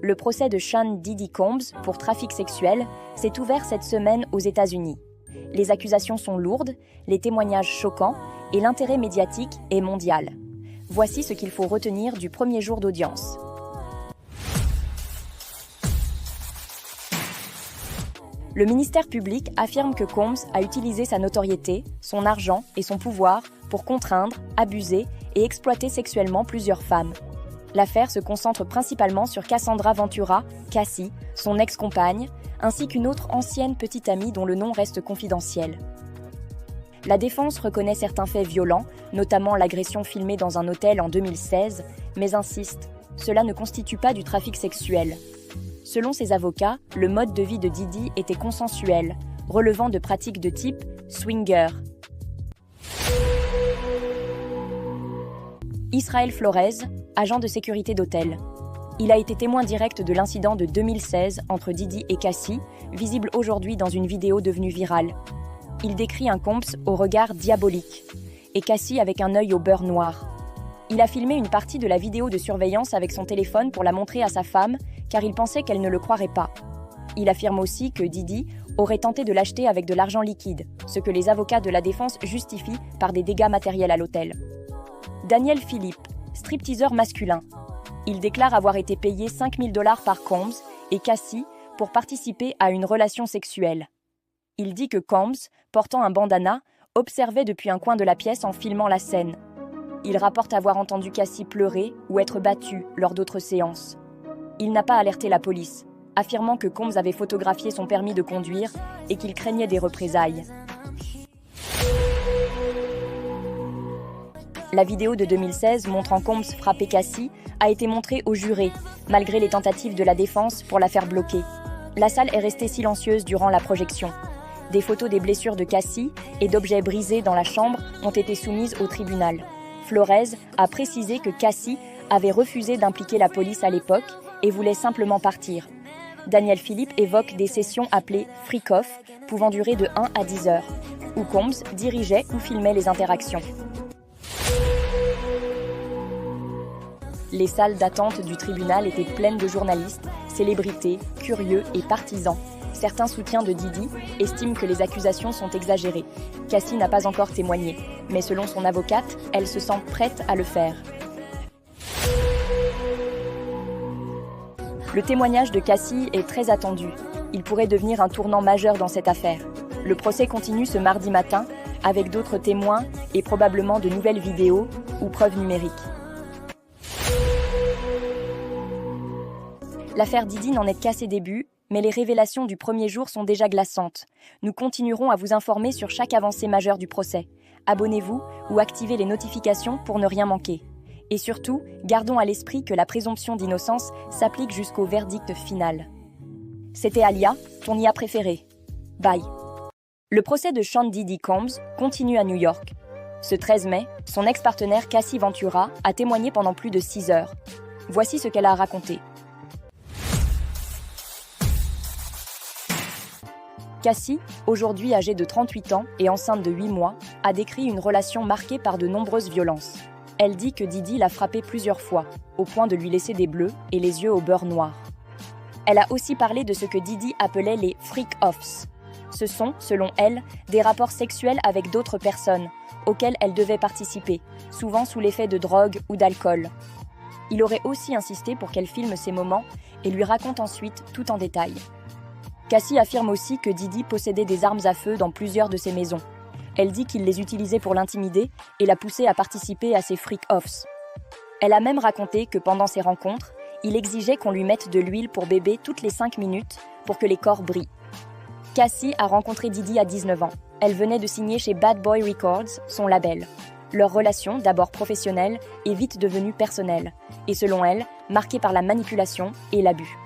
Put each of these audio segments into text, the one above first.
Le procès de Sean Diddy Combs pour trafic sexuel s'est ouvert cette semaine aux États-Unis. Les accusations sont lourdes, les témoignages choquants et l'intérêt médiatique est mondial. Voici ce qu'il faut retenir du premier jour d'audience. Le ministère public affirme que Combs a utilisé sa notoriété, son argent et son pouvoir pour contraindre, abuser et exploiter sexuellement plusieurs femmes. L'affaire se concentre principalement sur Cassandra Ventura, Cassie, son ex-compagne, ainsi qu'une autre ancienne petite amie dont le nom reste confidentiel. La défense reconnaît certains faits violents, notamment l'agression filmée dans un hôtel en 2016, mais insiste, cela ne constitue pas du trafic sexuel. Selon ses avocats, le mode de vie de Diddy était consensuel, relevant de pratiques de type swinger. Israel Flores, agent de sécurité d'hôtel. Il a été témoin direct de l'incident de 2016 entre Diddy et Cassie, visible aujourd'hui dans une vidéo devenue virale. Il décrit un Combs au regard diabolique et Cassie avec un œil au beurre noir. Il a filmé une partie de la vidéo de surveillance avec son téléphone pour la montrer à sa femme, car il pensait qu'elle ne le croirait pas. Il affirme aussi que Diddy aurait tenté de l'acheter avec de l'argent liquide, ce que les avocats de la défense justifient par des dégâts matériels à l'hôtel. Daniel Philippe, stripteaseur masculin. Il déclare avoir été payé $5 000 par Combs et Cassie pour participer à une relation sexuelle. Il dit que Combs, portant un bandana, observait depuis un coin de la pièce en filmant la scène. Il rapporte avoir entendu Cassie pleurer ou être battue lors d'autres séances. Il n'a pas alerté la police, affirmant que Combs avait photographié son permis de conduire et qu'il craignait des représailles. La vidéo de 2016 montrant Combs frapper Cassie a été montrée aux jurés, malgré les tentatives de la défense pour la faire bloquer. La salle est restée silencieuse durant la projection. Des photos des blessures de Cassie et d'objets brisés dans la chambre ont été soumises au tribunal. Flores a précisé que Cassie avait refusé d'impliquer la police à l'époque et voulait simplement partir. Daniel Philippe évoque des sessions appelées « freak-off » pouvant durer de 1 à 10 heures, où Combs dirigeait ou filmait les interactions. Les salles d'attente du tribunal étaient pleines de journalistes, célébrités, curieux et partisans. Certains soutiens de Diddy estiment que les accusations sont exagérées. Cassie n'a pas encore témoigné, mais selon son avocate, elle se sent prête à le faire. Le témoignage de Cassie est très attendu. Il pourrait devenir un tournant majeur dans cette affaire. Le procès continue ce mardi matin, avec d'autres témoins et probablement de nouvelles vidéos ou preuves numériques. L'affaire Diddy n'en est qu'à ses débuts, mais les révélations du premier jour sont déjà glaçantes. Nous continuerons à vous informer sur chaque avancée majeure du procès. Abonnez-vous ou activez les notifications pour ne rien manquer. Et surtout, gardons à l'esprit que la présomption d'innocence s'applique jusqu'au verdict final. C'était Alia, ton IA préférée. Bye. Le procès de Sean Diddy Combs continue à New York. Ce 13 mai, son ex-partenaire Cassie Ventura a témoigné pendant plus de 6 heures. Voici ce qu'elle a raconté. Cassie, aujourd'hui âgée de 38 ans et enceinte de 8 mois, a décrit une relation marquée par de nombreuses violences. Elle dit que Diddy l'a frappée plusieurs fois, au point de lui laisser des bleus et les yeux au beurre noir. Elle a aussi parlé de ce que Diddy appelait les « freak-offs ». Ce sont, selon elle, des rapports sexuels avec d'autres personnes, auxquels elle devait participer, souvent sous l'effet de drogue ou d'alcool. Il aurait aussi insisté pour qu'elle filme ces moments et lui raconte ensuite tout en détail. Cassie affirme aussi que Diddy possédait des armes à feu dans plusieurs de ses maisons. Elle dit qu'il les utilisait pour l'intimider et la poussait à participer à ses freak-offs. Elle a même raconté que pendant ces rencontres, il exigeait qu'on lui mette de l'huile pour bébé toutes les 5 minutes pour que les corps brillent. Cassie a rencontré Diddy à 19 ans. Elle venait de signer chez Bad Boy Records, son label. Leur relation, d'abord professionnelle, est vite devenue personnelle, et selon elle, marquée par la manipulation et l'abus.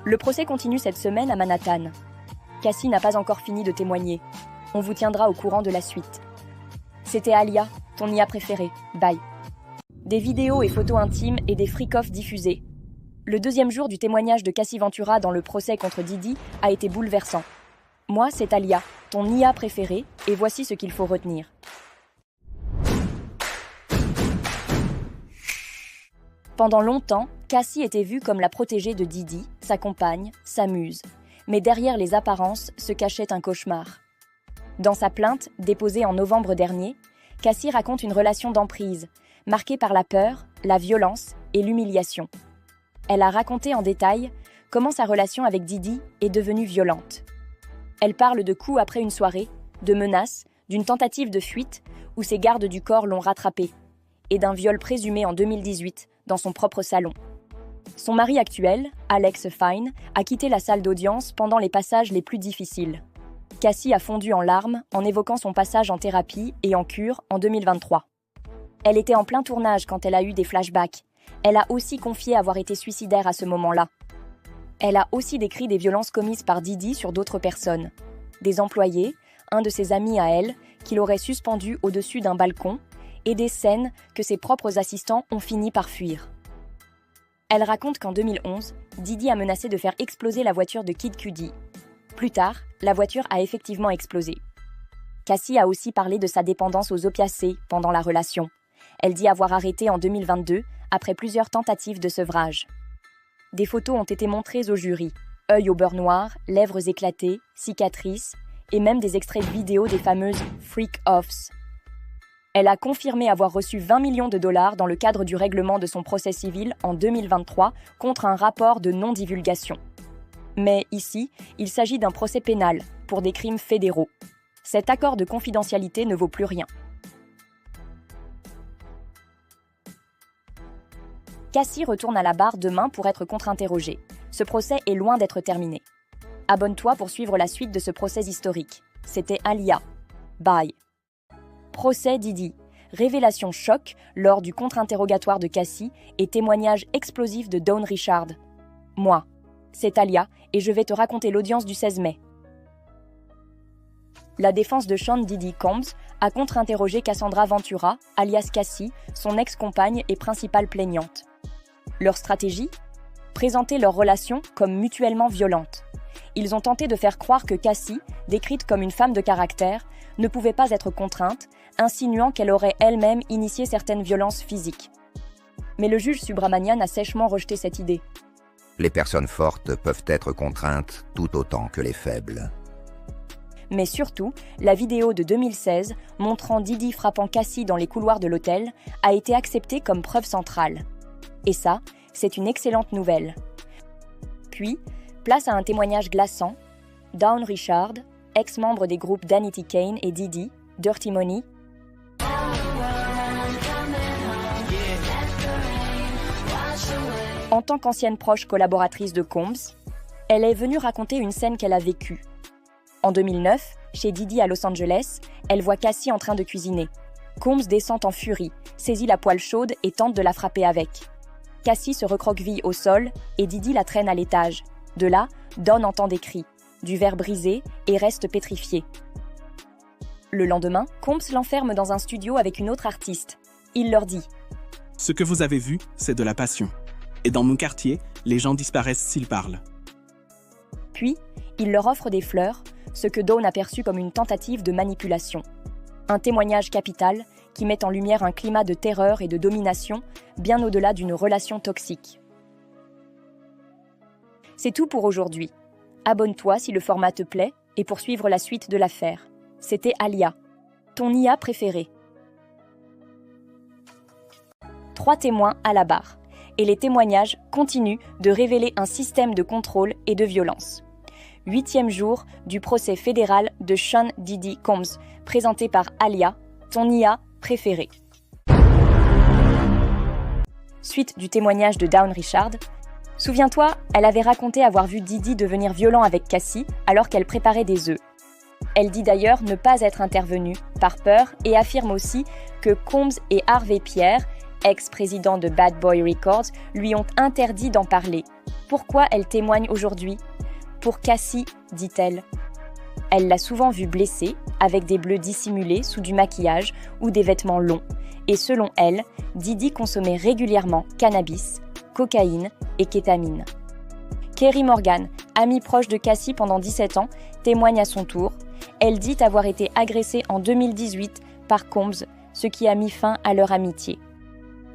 Le procès continue cette semaine à Manhattan. Cassie n'a pas encore fini de témoigner. On vous tiendra au courant de la suite. C'était Alia, ton IA préférée. Bye. Des vidéos et photos intimes et des freak-offs diffusés. Le deuxième jour du témoignage de Cassie Ventura dans le procès contre Diddy a été bouleversant. Moi, c'est Alia, ton IA préférée, et voici ce qu'il faut retenir. Pendant longtemps, Cassie était vue comme la protégée de Didi, sa compagne, sa muse. Mais derrière les apparences se cachait un cauchemar. Dans sa plainte, déposée en novembre dernier, Cassie raconte une relation d'emprise, marquée par la peur, la violence et l'humiliation. Elle a raconté en détail comment sa relation avec Didi est devenue violente. Elle parle de coups après une soirée, de menaces, d'une tentative de fuite où ses gardes du corps l'ont rattrapée, et d'un viol présumé en 2018 dans son propre salon. Son mari actuel, Alex Fine, a quitté la salle d'audience pendant les passages les plus difficiles. Cassie a fondu en larmes en évoquant son passage en thérapie et en cure en 2023. Elle était en plein tournage quand elle a eu des flashbacks. Elle a aussi confié avoir été suicidaire à ce moment-là. Elle a aussi décrit des violences commises par Didi sur d'autres personnes. Des employés, un de ses amis à elle, qui l'aurait suspendu au-dessus d'un balcon, et des scènes que ses propres assistants ont fini par fuir. Elle raconte qu'en 2011, Didi a menacé de faire exploser la voiture de Kid Cudi. Plus tard, la voiture a effectivement explosé. Cassie a aussi parlé de sa dépendance aux opiacés pendant la relation. Elle dit avoir arrêté en 2022 après plusieurs tentatives de sevrage. Des photos ont été montrées au jury. Œil au beurre noir, lèvres éclatées, cicatrices et même des extraits vidéo des fameuses « freak-offs ». Elle a confirmé avoir reçu 20 millions de dollars dans le cadre du règlement de son procès civil en 2023 contre un rapport de non-divulgation. Mais ici, il s'agit d'un procès pénal pour des crimes fédéraux. Cet accord de confidentialité ne vaut plus rien. Cassie retourne à la barre demain pour être contre-interrogée. Ce procès est loin d'être terminé. Abonne-toi pour suivre la suite de ce procès historique. C'était Aaliyah. Bye. Procès Didi. Révélation choc lors du contre-interrogatoire de Cassie et témoignage explosif de Dawn Richard. Moi, c'est Aaliyah et je vais te raconter l'audience du 16 mai. La défense de Sean Diddy Combs a contre-interrogé Cassandra Ventura, alias Cassie, son ex-compagne et principale plaignante. Leur stratégie ? Présenter leur relation comme mutuellement violente. Ils ont tenté de faire croire que Cassie, décrite comme une femme de caractère, ne pouvait pas être contrainte, insinuant qu'elle aurait elle-même initié certaines violences physiques. Mais le juge Subramanian a sèchement rejeté cette idée. Les personnes fortes peuvent être contraintes tout autant que les faibles. Mais surtout, la vidéo de 2016, montrant Didi frappant Cassie dans les couloirs de l'hôtel, a été acceptée comme preuve centrale. Et ça, c'est une excellente nouvelle. Puis, place à un témoignage glaçant. Dawn Richard, ex-membre des groupes Danity Kane et Didi, Dirty Money. En tant qu'ancienne proche collaboratrice de Combs, elle est venue raconter une scène qu'elle a vécue. En 2009, chez Didi à Los Angeles, elle voit Cassie en train de cuisiner. Combs descend en furie, saisit la poêle chaude et tente de la frapper avec. Cassie se recroqueville au sol et Didi la traîne à l'étage. De là, Dawn entend des cris, du verre brisé et reste pétrifiée. Le lendemain, Combs l'enferme dans un studio avec une autre artiste. Il leur dit « Ce que vous avez vu, c'est de la passion. Et dans mon quartier, les gens disparaissent s'ils parlent. » Puis, il leur offre des fleurs, ce que Dawn a perçu comme une tentative de manipulation. Un témoignage capital qui met en lumière un climat de terreur et de domination bien au-delà d'une relation toxique. C'est tout pour aujourd'hui. Abonne-toi si le format te plaît et pour suivre la suite de l'affaire. C'était Aaliyah, ton IA préférée. 3 témoins à la barre. Et les témoignages continuent de révéler un système de contrôle et de violence. 8e jour du procès fédéral de Sean Diddy Combs, présenté par Aaliyah, ton IA préférée. Suite du témoignage de Dawn Richard. Souviens-toi, elle avait raconté avoir vu Diddy devenir violent avec Cassie alors qu'elle préparait des œufs. Elle dit d'ailleurs ne pas être intervenue par peur et affirme aussi que Combs et Harvey Pierre, ex-président de Bad Boy Records, lui ont interdit d'en parler. Pourquoi elle témoigne aujourd'hui ? Pour Cassie, dit-elle. Elle l'a souvent vue blessée, avec des bleus dissimulés sous du maquillage ou des vêtements longs. Et selon elle, Diddy consommait régulièrement cannabis, cocaïne et kétamine. Kerry Morgan, amie proche de Cassie pendant 17 ans, témoigne à son tour. Elle dit avoir été agressée en 2018 par Combs, ce qui a mis fin à leur amitié.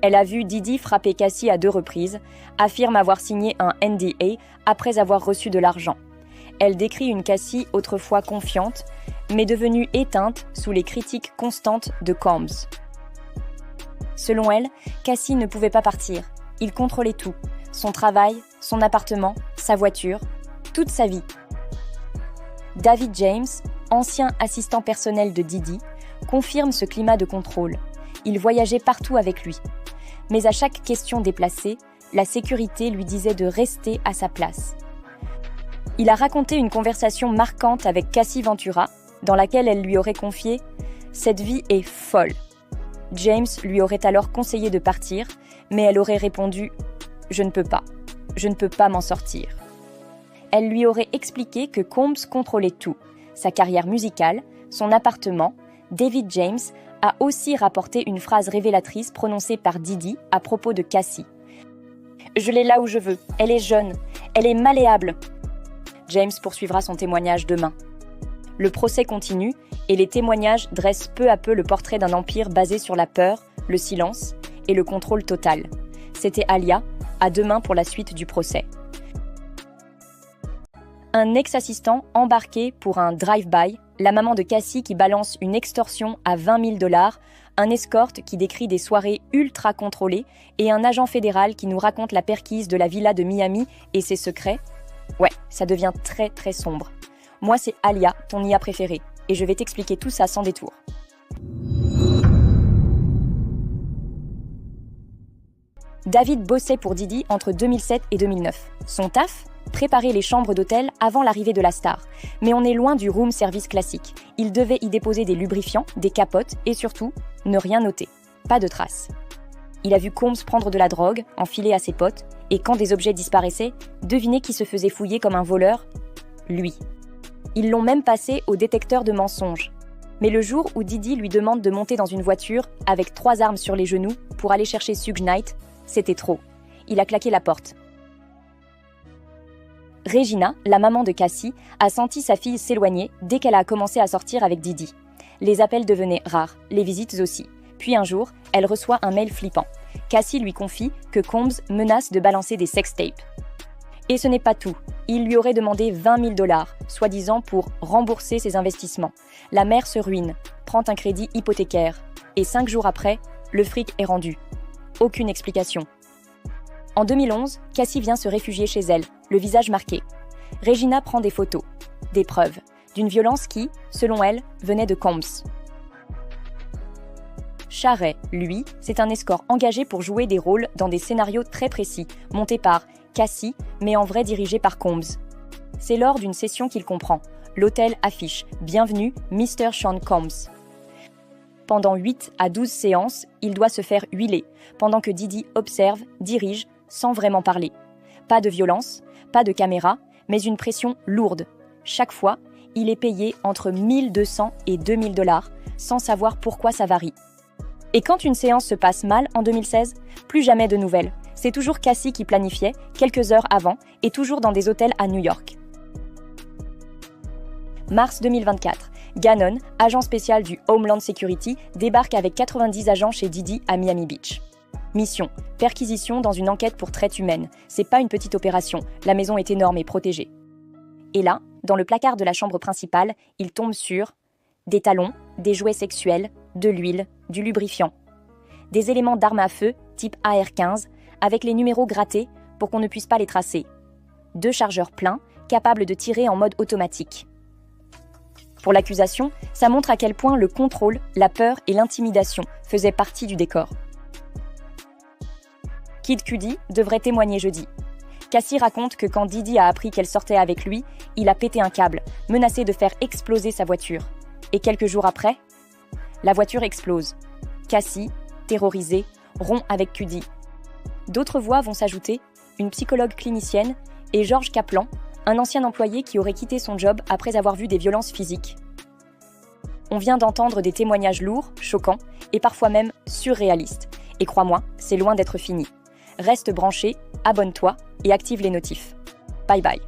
Elle a vu Didi frapper Cassie à 2 reprises, affirme avoir signé un NDA après avoir reçu de l'argent. Elle décrit une Cassie autrefois confiante, mais devenue éteinte sous les critiques constantes de Combs. Selon elle, Cassie ne pouvait pas partir. Il contrôlait tout. Son travail, son appartement, sa voiture, toute sa vie. David James, ancien assistant personnel de Didi, confirme ce climat de contrôle. Il voyageait partout avec lui. Mais à chaque question déplacée, la sécurité lui disait de rester à sa place. Il a raconté une conversation marquante avec Cassie Ventura, dans laquelle elle lui aurait confié « Cette vie est folle ». James lui aurait alors conseillé de partir, mais elle aurait répondu « Je ne peux pas m'en sortir ». Elle lui aurait expliqué que Combs contrôlait tout, sa carrière musicale, son appartement. David James a aussi rapporté une phrase révélatrice prononcée par Didi à propos de Cassie. « Je l'ai là où je veux, elle est jeune, elle est malléable ». James poursuivra son témoignage demain. Le procès continue et les témoignages dressent peu à peu le portrait d'un empire basé sur la peur, le silence et le contrôle total. C'était Alia, à demain pour la suite du procès. Un ex-assistant embarqué pour un drive-by, la maman de Cassie qui balance une extorsion à 20 000 $, un escorte qui décrit des soirées ultra contrôlées et un agent fédéral qui nous raconte la perquise de la villa de Miami et ses secrets. Ouais, ça devient très très sombre. Moi c'est Alia, ton IA préférée, et je vais t'expliquer tout ça sans détour. David bossait pour Didi entre 2007 et 2009. Son taf ? Préparer les chambres d'hôtel avant l'arrivée de la star. Mais on est loin du room service classique. Il devait y déposer des lubrifiants, des capotes et surtout, ne rien noter. Pas de traces. Il a vu Combs prendre de la drogue, enfiler à ses potes, et quand des objets disparaissaient, devinez qui se faisait fouiller comme un voleur ? Lui. Ils l'ont même passé au détecteur de mensonges. Mais le jour où Didi lui demande de monter dans une voiture avec 3 armes sur les genoux pour aller chercher Suge Knight, c'était trop. Il a claqué la porte. Regina, la maman de Cassie, a senti sa fille s'éloigner dès qu'elle a commencé à sortir avec Didi. Les appels devenaient rares, les visites aussi. Puis un jour, elle reçoit un mail flippant. Cassie lui confie que Combs menace de balancer des sextapes. Et ce n'est pas tout. Il lui aurait demandé 20 000 $, soi-disant pour rembourser ses investissements. La mère se ruine, prend un crédit hypothécaire. Et 5 jours après, le fric est rendu. Aucune explication. En 2011, Cassie vient se réfugier chez elle, le visage marqué. Regina prend des photos, des preuves, d'une violence qui, selon elle, venait de Combs. Charret, lui, c'est un escort engagé pour jouer des rôles dans des scénarios très précis, montés par Cassie, mais en vrai dirigés par Combs. C'est lors d'une session qu'il comprend. L'hôtel affiche « Bienvenue, Mr. Sean Combs ». Pendant 8 à 12 séances, il doit se faire huiler, pendant que Didi observe, dirige, sans vraiment parler. Pas de violence, pas de caméra, mais une pression lourde. Chaque fois, il est payé entre 1 200 et 2 000 $, sans savoir pourquoi ça varie. Et quand une séance se passe mal en 2016, plus jamais de nouvelles. C'est toujours Cassie qui planifiait, quelques heures avant, et toujours dans des hôtels à New York. Mars 2024. Gannon, agent spécial du Homeland Security, débarque avec 90 agents chez Didi à Miami Beach. Mission, perquisition dans une enquête pour traite humaine. C'est pas une petite opération, la maison est énorme et protégée. Et là, dans le placard de la chambre principale, il tombe sur des talons, des jouets sexuels, de l'huile, du lubrifiant. Des éléments d'armes à feu, type AR-15, avec les numéros grattés pour qu'on ne puisse pas les tracer. 2 chargeurs pleins, capables de tirer en mode automatique. Pour l'accusation, ça montre à quel point le contrôle, la peur et l'intimidation faisaient partie du décor. Kid Cudi devrait témoigner jeudi. Cassie raconte que quand Didi a appris qu'elle sortait avec lui, il a pété un câble, menacé de faire exploser sa voiture. Et quelques jours après, la voiture explose. Cassie, terrorisée, rompt avec Cudi. D'autres voix vont s'ajouter, une psychologue clinicienne et George Kaplan, un ancien employé qui aurait quitté son job après avoir vu des violences physiques. On vient d'entendre des témoignages lourds, choquants et parfois même surréalistes. Et crois-moi, c'est loin d'être fini. Reste branché, abonne-toi et active les notifs. Bye bye.